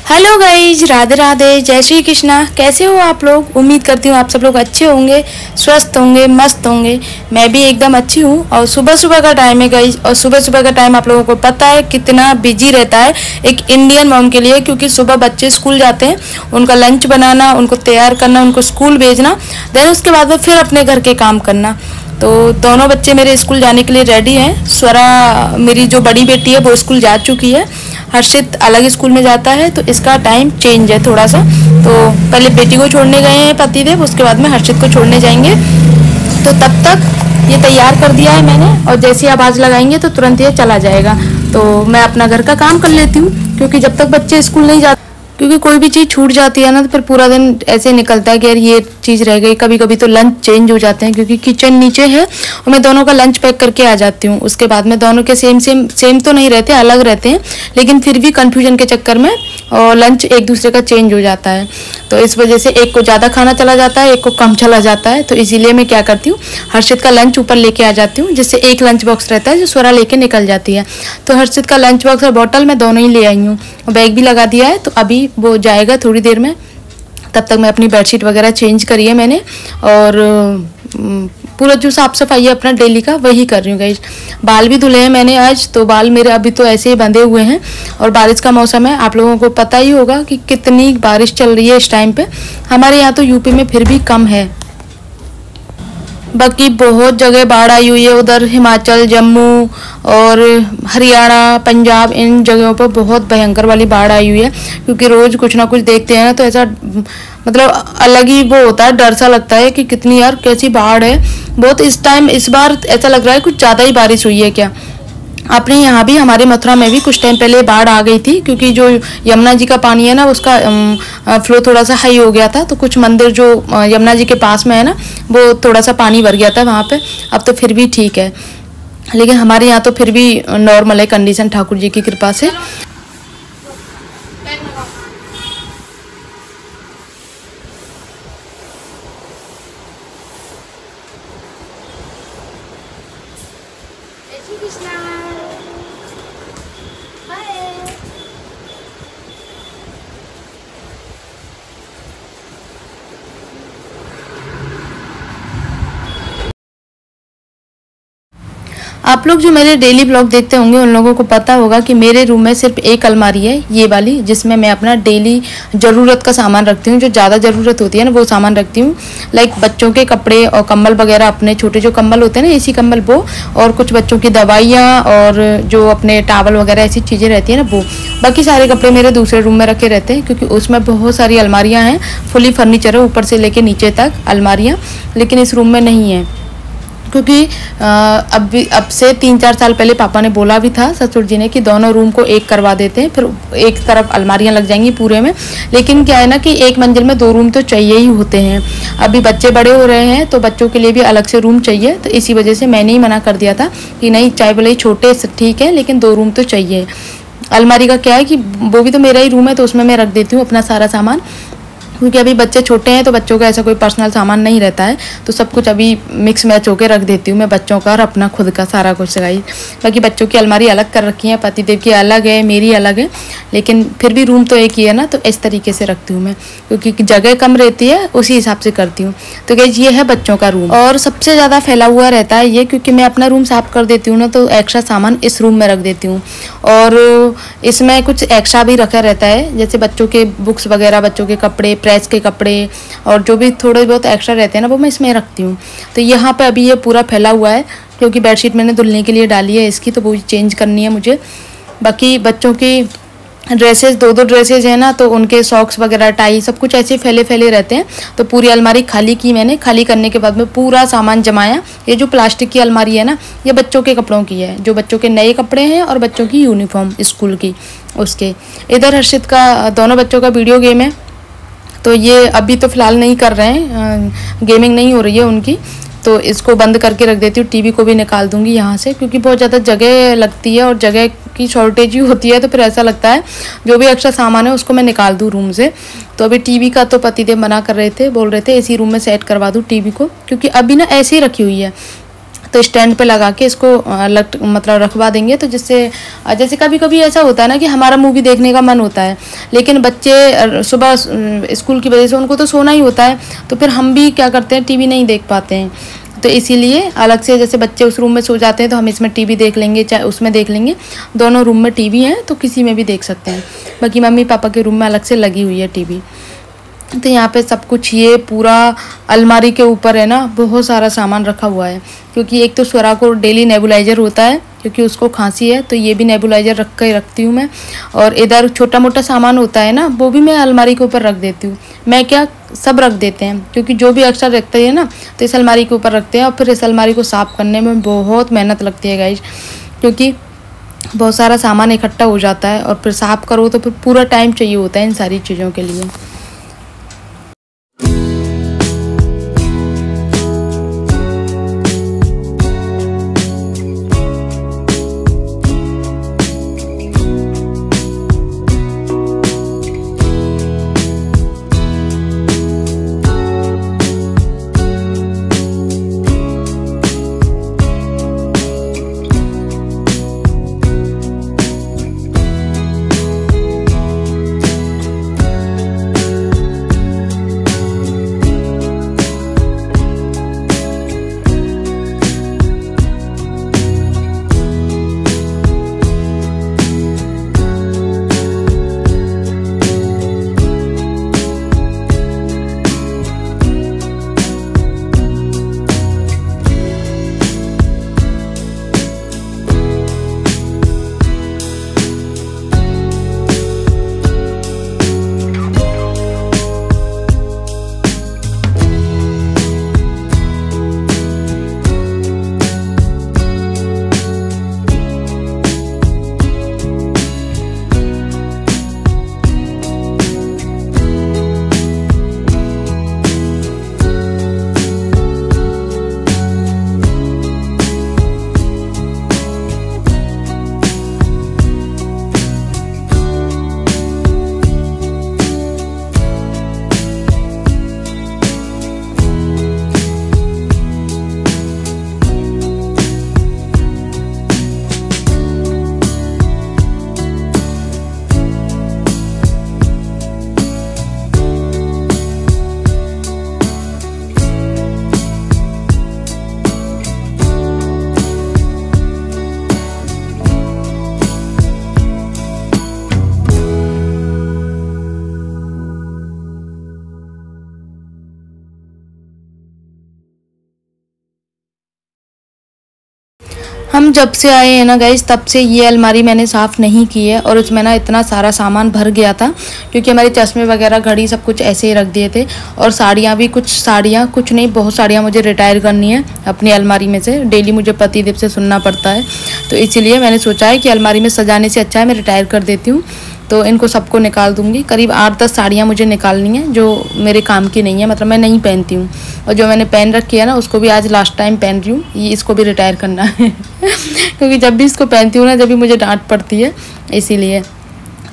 Hello guys, Radhe Radhe, जय श्री कृष्णा। कैसे हो आप लोग? उम्मीद करती हूँ आप सब लोग अच्छे होंगे, स्वस्थ होंगे, मस्त होंगे। मैं भी एकदम अच्छी हूँ। और सुबह सुबह का टाइम है गाइज, और सुबह सुबह का टाइम आप लोगों को पता है कितना बिजी रहता है एक इंडियन मॉम के लिए, क्योंकि सुबह बच्चे स्कूल जाते हैं, उनका लंच बनाना, उनको तैयार करना, उनको स्कूल भेजना, देन उसके बाद में फिर अपने घर के काम करना। तो दोनों बच्चे मेरे स्कूल जाने के लिए रेडी हैं। स्वरा मेरी जो बड़ी बेटी है वो स्कूल जा चुकी है, हर्षित अलग स्कूल में जाता है, तो इसका टाइम चेंज है थोड़ा सा। तो पहले बेटी को छोड़ने गए हैं पतिदेव, उसके बाद में हर्षित को छोड़ने जाएंगे। तो तब तक ये तैयार कर दिया है मैंने, और जैसे ही आवाज़ लगाएंगे तो तुरंत ये चला जाएगा। तो मैं अपना घर का काम कर लेती हूँ, क्योंकि जब तक बच्चे स्कूल नहीं जाते, क्योंकि कोई भी चीज़ छूट जाती है ना तो फिर पूरा दिन ऐसे निकलता है कि यार ये चीज़ रह गई। कभी कभी तो लंच चेंज हो जाते हैं, क्योंकि किचन नीचे है और मैं दोनों का लंच पैक करके आ जाती हूँ। उसके बाद में दोनों के सेम तो नहीं रहते, अलग रहते हैं, लेकिन फिर भी कन्फ्यूजन के चक्कर में और लंच एक दूसरे का चेंज हो जाता है। तो इस वजह से एक को ज़्यादा खाना चला जाता है, एक को कम चला जाता है। तो इसीलिए मैं क्या करती हूँ, हर्षित का लंच ऊपर लेके आ जाती हूँ, जिससे एक लंच बॉक्स रहता है जो स्वरा लेके निकल जाती है। तो हर्षित का लंच बॉक्स और बॉटल मैं दोनों ही ले आई हूँ, बैग भी लगा दिया है। तो अभी वो जाएगा थोड़ी देर में, तब तक मैं अपनी बेडशीट वगैरह चेंज करी है मैंने, और पूरा जो साफ सफाई है अपना डेली का वही कर रही हूँ गाइस। बाल भी धुले हैं मैंने आज, तो बाल मेरे अभी तो ऐसे ही बंधे हुए हैं। और बारिश का मौसम है, आप लोगों को पता ही होगा कि कितनी बारिश चल रही है इस टाइम पे। हमारे यहाँ तो यूपी में फिर भी कम है, बाकी बहुत जगह बाढ़ आई हुई है। उधर हिमाचल, जम्मू और हरियाणा, पंजाब, इन जगहों पर बहुत भयंकर वाली बाढ़ आई हुई है। क्योंकि रोज़ कुछ ना कुछ देखते हैं ना, तो ऐसा मतलब अलग ही वो होता है, डर सा लगता है कि कितनी यार कैसी बाढ़ है। बहुत इस बार ऐसा लग रहा है कुछ ज़्यादा ही बारिश हुई है क्या। अपने यहाँ भी, हमारे मथुरा में भी कुछ टाइम पहले बाढ़ आ गई थी, क्योंकि जो यमुना जी का पानी है ना उसका फ्लो थोड़ा सा हाई हो गया था। तो कुछ मंदिर जो यमुना जी के पास में है ना, वो थोड़ा सा पानी भर गया था वहाँ पे। अब तो फिर भी ठीक है, लेकिन हमारे यहाँ तो फिर भी नॉर्मल है कंडीशन, ठाकुर जी की कृपा से। आप लोग जो मेरे डेली ब्लॉग देखते होंगे उन लोगों को पता होगा कि मेरे रूम में सिर्फ एक अलमारी है, ये वाली, जिसमें मैं अपना डेली ज़रूरत का सामान रखती हूँ। जो ज़्यादा ज़रूरत होती है ना वो सामान रखती हूँ, लाइक बच्चों के कपड़े और कंबल वगैरह, अपने छोटे जो कंबल होते हैं ना, एसी कंबल, वो, और कुछ बच्चों की दवाइयाँ और जो अपने टावल वगैरह ऐसी चीज़ें रहती है ना वो। बाकी सारे कपड़े मेरे दूसरे रूम में रखे रहते हैं, क्योंकि उसमें बहुत सारी अलमारियाँ हैं, फुली फर्नीचर है ऊपर से लेके नीचे तक अलमारियाँ। लेकिन इस रूम में नहीं है, क्योंकि अब से 3-4 साल पहले पापा ने बोला भी था, ससुर जी ने, कि दोनों रूम को एक करवा देते हैं, फिर एक तरफ अलमारियां लग जाएंगी पूरे में। लेकिन क्या है ना कि एक मंजिल में 2 रूम तो चाहिए ही होते हैं। अभी बच्चे बड़े हो रहे हैं तो बच्चों के लिए भी अलग से रूम चाहिए, तो इसी वजह से मैंने ही मना कर दिया था कि नहीं, चाहे भले ही छोटे ठीक है, लेकिन 2 रूम तो चाहिए। अलमारी का क्या है कि वो भी तो मेरा ही रूम है, तो उसमें मैं रख देती हूँ अपना सारा सामान, क्योंकि अभी बच्चे छोटे हैं तो बच्चों का ऐसा कोई पर्सनल सामान नहीं रहता है। तो सब कुछ अभी मिक्स मैच होकर रख देती हूँ मैं, बच्चों का और अपना खुद का सारा कुछ सगाई। बाकी बच्चों की अलमारी अलग कर रखी है, पतिदेव की अलग है, मेरी अलग है, लेकिन फिर भी रूम तो एक ही है ना, तो इस तरीके से रखती हूँ मैं, क्योंकि जगह कम रहती है, उसी हिसाब से करती हूँ। तो गाइस, ये है बच्चों का रूम, और सबसे ज़्यादा फैला हुआ रहता है ये, क्योंकि मैं अपना रूम साफ कर देती हूँ ना, तो एक्स्ट्रा सामान इस रूम में रख देती हूँ। और इसमें कुछ एक्स्ट्रा भी रखा रहता है, जैसे बच्चों के बुक्स वगैरह, बच्चों के कपड़े, प्रेस के कपड़े, और जो भी थोड़े बहुत एक्स्ट्रा रहते हैं ना वो मैं इसमें रखती हूँ। तो यहाँ पे अभी ये पूरा फैला हुआ है, क्योंकि बेडशीट मैंने धुलने के लिए डाली है इसकी, तो वो चेंज करनी है मुझे। बाकी बच्चों की ड्रेसेस, 2 ड्रेसेस हैं ना, तो उनके सॉक्स वगैरह, टाई, सब कुछ ऐसे फैले फैले रहते हैं। तो पूरी अलमारी खाली की मैंने, खाली करने के बाद में पूरा सामान जमाया। ये जो प्लास्टिक की अलमारी है ना, ये बच्चों के कपड़ों की है, जो बच्चों के नए कपड़े हैं और बच्चों की यूनिफॉर्म स्कूल की, उसके। इधर हर्षित का, दोनों बच्चों का वीडियो गेम है, तो ये अभी तो फ़िलहाल नहीं कर रहे हैं, गेमिंग नहीं हो रही है उनकी, तो इसको बंद करके रख देती हूँ। टीवी को भी निकाल दूंगी यहाँ से, क्योंकि बहुत ज़्यादा जगह लगती है और जगह की शॉर्टेज ही होती है। तो फिर ऐसा लगता है जो भी एक्स्ट्रा सामान है उसको मैं निकाल दूँ रूम से। तो अभी टीवी का तो पतिदेव मना कर रहे थे, बोल रहे थे इसी रूम में सेट करवा दूँ टीवी को, क्योंकि अभी ना ऐसे ही रखी हुई है, तो स्टैंड पे लगा के इसको मतलब रखवा देंगे। तो जिससे जैसे कभी कभी ऐसा होता है ना कि हमारा मूवी देखने का मन होता है, लेकिन बच्चे सुबह स्कूल की वजह से उनको तो सोना ही होता है, तो फिर हम भी क्या करते हैं, टीवी नहीं देख पाते हैं। तो इसीलिए अलग से, जैसे बच्चे उस रूम में सो जाते हैं तो हम इसमें टीवी देख लेंगे, चाहे उसमें देख लेंगे। दोनों रूम में टीवी है तो किसी में भी देख सकते हैं। बाकी मम्मी पापा के रूम में अलग से लगी हुई है टीवी। तो यहाँ पे सब कुछ ये पूरा अलमारी के ऊपर है ना, बहुत सारा सामान रखा हुआ है। क्योंकि एक तो स्वरा को डेली नेबुलाइज़र होता है, क्योंकि उसको खांसी है, तो ये भी नेबुलाइज़र रख कर रखती हूँ मैं। और इधर छोटा मोटा सामान होता है ना, वो भी मैं अलमारी के ऊपर रख देती हूँ। मैं क्या, सब रख देते हैं, क्योंकि जो भी एक्स्ट्रा रखते हैं ना तो इस अलमारी के ऊपर रखते हैं। और फिर इस अलमारी को साफ़ करने में बहुत मेहनत लगती है गाइज, क्योंकि बहुत सारा सामान इकट्ठा हो जाता है और फिर साफ़ करो तो फिर पूरा टाइम चाहिए होता है इन सारी चीज़ों के लिए। हम जब से आए हैं ना गाइस, तब से ये अलमारी मैंने साफ़ नहीं की है। और उसमें ना इतना सारा सामान भर गया था, क्योंकि हमारे चश्मे वगैरह, घड़ी, सब कुछ ऐसे ही रख दिए थे। और साड़ियाँ भी, कुछ नहीं, बहुत साड़ियाँ मुझे रिटायर करनी है अपनी अलमारी में से। डेली मुझे पतिदेव से सुनना पड़ता है, तो इसीलिए मैंने सोचा है कि अलमारी में सजाने से अच्छा है मैं रिटायर कर देती हूँ। तो इनको सबको निकाल दूंगी। करीब 8-10 साड़ियाँ मुझे निकालनी है जो मेरे काम की नहीं है, मतलब मैं नहीं पहनती हूँ। और जो मैंने पहन रखी है ना, उसको भी आज लास्ट टाइम पहन रही हूँ। ये इसको भी रिटायर करना है क्योंकि जब भी इसको पहनती हूँ ना, जब भी मुझे डांट पड़ती है, इसीलिए।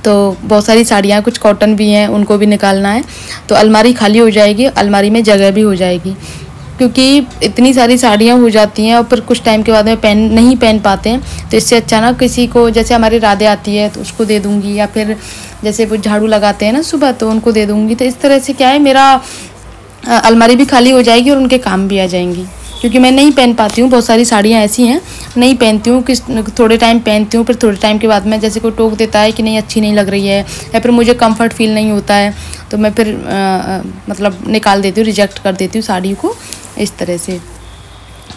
तो बहुत सारी साड़ियाँ, कुछ कॉटन भी हैं, उनको भी निकालना है। तो अलमारी खाली हो जाएगी, अलमारी में जगह भी हो जाएगी, क्योंकि इतनी सारी साड़ियाँ हो जाती हैं और फिर कुछ टाइम के बाद में नहीं पहन पाते हैं। तो इससे अच्छा ना किसी को, जैसे हमारी राधे आती है तो उसको दे दूँगी, या फिर जैसे वो झाड़ू लगाते हैं ना सुबह, तो उनको दे दूँगी। तो इस तरह से क्या है, मेरा अलमारी भी खाली हो जाएगी और उनके काम भी आ जाएंगी। क्योंकि मैं नहीं पहन पाती हूँ, बहुत सारी साड़ियाँ ऐसी हैं नहीं पहनती हूँ, कि थोड़े टाइम पहनती हूँ, फिर थोड़े टाइम के बाद में जैसे कोई टोक देता है कि नहीं अच्छी नहीं लग रही है, या फिर मुझे कंफर्ट फील नहीं होता है, तो मैं फिर मतलब निकाल देती हूँ, रिजेक्ट कर देती हूँ साड़ी को, इस तरह से।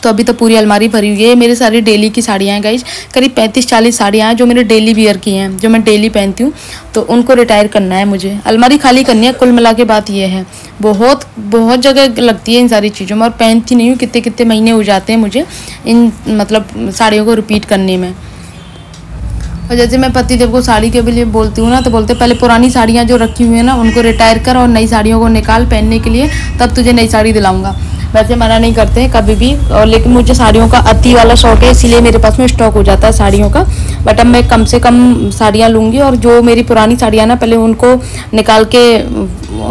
तो अभी तो पूरी अलमारी भरी हुई है। मेरी सारी डेली की साड़ियाँ हैं गाइज, करीब 35-40 साड़ियाँ हैं जो मेरे डेली वियर की हैं, जो मैं डेली पहनती हूँ। तो उनको रिटायर करना है मुझे, अलमारी खाली करनी है। कुल मिला के बात ये है, बहुत बहुत जगह लगती है इन सारी चीज़ों में, और पहनती नहीं हूँ। कितने कितने महीने हो जाते हैं मुझे इन मतलब साड़ियों को रिपीट करने में। और जैसे मैं पतिदेव को साड़ी के लिए बोलती हूँ ना, तो बोलते पहले पुरानी साड़ियाँ जो रखी हुई हैं ना, उनको रिटायर कर और नई साड़ियों को निकाल पहनने के लिए, तब तुझे नई साड़ी दिलाऊंगा। वैसे मना नहीं करते हैं कभी भी, और लेकिन मुझे साड़ियों का अति वाला शौक है, इसीलिए मेरे पास में स्टॉक हो जाता है साड़ियों का। बट अब मैं कम से कम साड़ियाँ लूँगी, और जो मेरी पुरानी साड़ियाँ ना, पहले उनको निकाल के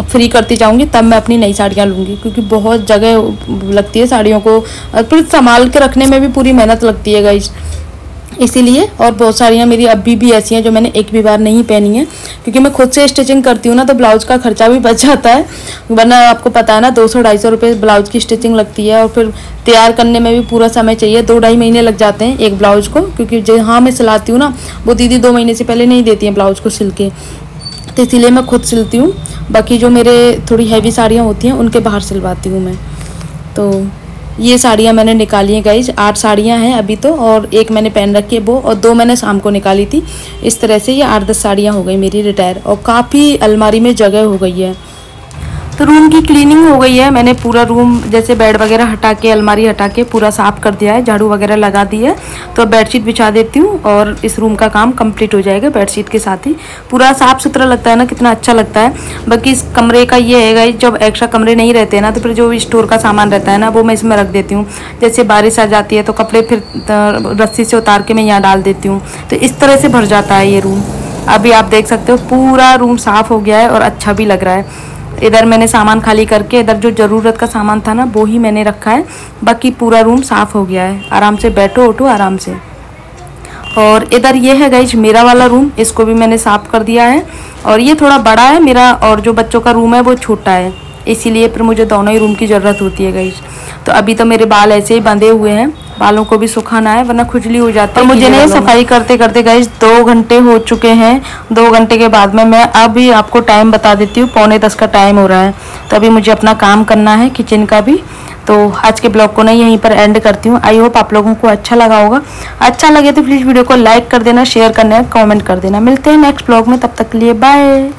फ्री करती जाऊंगी तब मैं अपनी नई साड़ियाँ लूँगी, क्योंकि बहुत जगह लगती है साड़ियों को और फिर संभाल के रखने में भी पूरी मेहनत लगती है गाइस, इसीलिए। और बहुत साड़ियाँ मेरी अभी भी ऐसी हैं जो मैंने एक भी बार नहीं पहनी है, क्योंकि मैं खुद से स्टिचिंग करती हूँ ना, तो ब्लाउज का खर्चा भी बच जाता है, वरना आपको पता है ना 200-250 रुपये ब्लाउज की स्टिचिंग लगती है, और फिर तैयार करने में भी पूरा समय चाहिए, 2-2.5 महीने लग जाते हैं एक ब्लाउज को, क्योंकि जहाँ मैं सिलाती हूँ ना वो दीदी 2 महीने से पहले नहीं देती हैं ब्लाउज को सिल के, तो इसीलिए मैं खुद सिलती हूँ। बाकी जो मेरे थोड़ी हैवी साड़ियाँ होती हैं उनके बाहर सिलवाती हूँ मैं। तो ये साड़ियाँ मैंने निकाली हैं गाइज, 8 साड़ियाँ हैं अभी तो, और एक मैंने पहन रखी है वो, और 2 मैंने शाम को निकाली थी। इस तरह से ये 8-10 साड़ियाँ हो गई मेरी रिटायर, और काफ़ी अलमारी में जगह हो गई है। तो रूम की क्लीनिंग हो गई है, मैंने पूरा रूम जैसे बेड वगैरह हटा के, अलमारी हटा के पूरा साफ़ कर दिया है, झाड़ू वगैरह लगा दी है। तो बेडशीट बिछा देती हूँ और इस रूम का काम कंप्लीट हो जाएगा बेडशीट के साथ ही। पूरा साफ़ सुथरा लगता है ना, कितना अच्छा लगता है। बाकी इस कमरे का ये है गाइस, जब एक्स्ट्रा कमरे नहीं रहते ना तो फिर जो स्टोर का सामान रहता है ना वो मैं इसमें रख देती हूँ। जैसे बारिश आ जाती है तो कपड़े फिर रस्सी से उतार के मैं यहाँ डाल देती हूँ, तो इस तरह से भर जाता है ये रूम। अभी आप देख सकते हो पूरा रूम साफ़ हो गया है और अच्छा भी लग रहा है। इधर मैंने सामान खाली करके, इधर जो ज़रूरत का सामान था ना वो ही मैंने रखा है, बाकी पूरा रूम साफ़ हो गया है। आराम से बैठो उठो आराम से। और इधर ये है गाइज मेरा वाला रूम, इसको भी मैंने साफ़ कर दिया है। और ये थोड़ा बड़ा है मेरा, और जो बच्चों का रूम है वो छोटा है, इसीलिए फिर मुझे दोनों ही रूम की ज़रूरत होती है गाइज। तो अभी तो मेरे बाल ऐसे ही बंधे हुए हैं, बालों को भी सुखाना है वरना खुजली हो जाती है। तो मुझे नहीं सफाई करते करते गाइज 2 घंटे हो चुके हैं। 2 घंटे के बाद में मैं अभी आपको टाइम बता देती हूँ, 9:45 का टाइम हो रहा है। तो अभी मुझे अपना काम करना है किचन का भी। तो आज के ब्लॉग को ना यहीं पर एंड करती हूँ। आई होप आप लोगों को अच्छा लगा होगा। अच्छा लगे तो प्लीज़ वीडियो को लाइक कर देना, शेयर करना, कमेंट कर देना। मिलते हैं नेक्स्ट ब्लॉग में, तब तक के लिए बाय।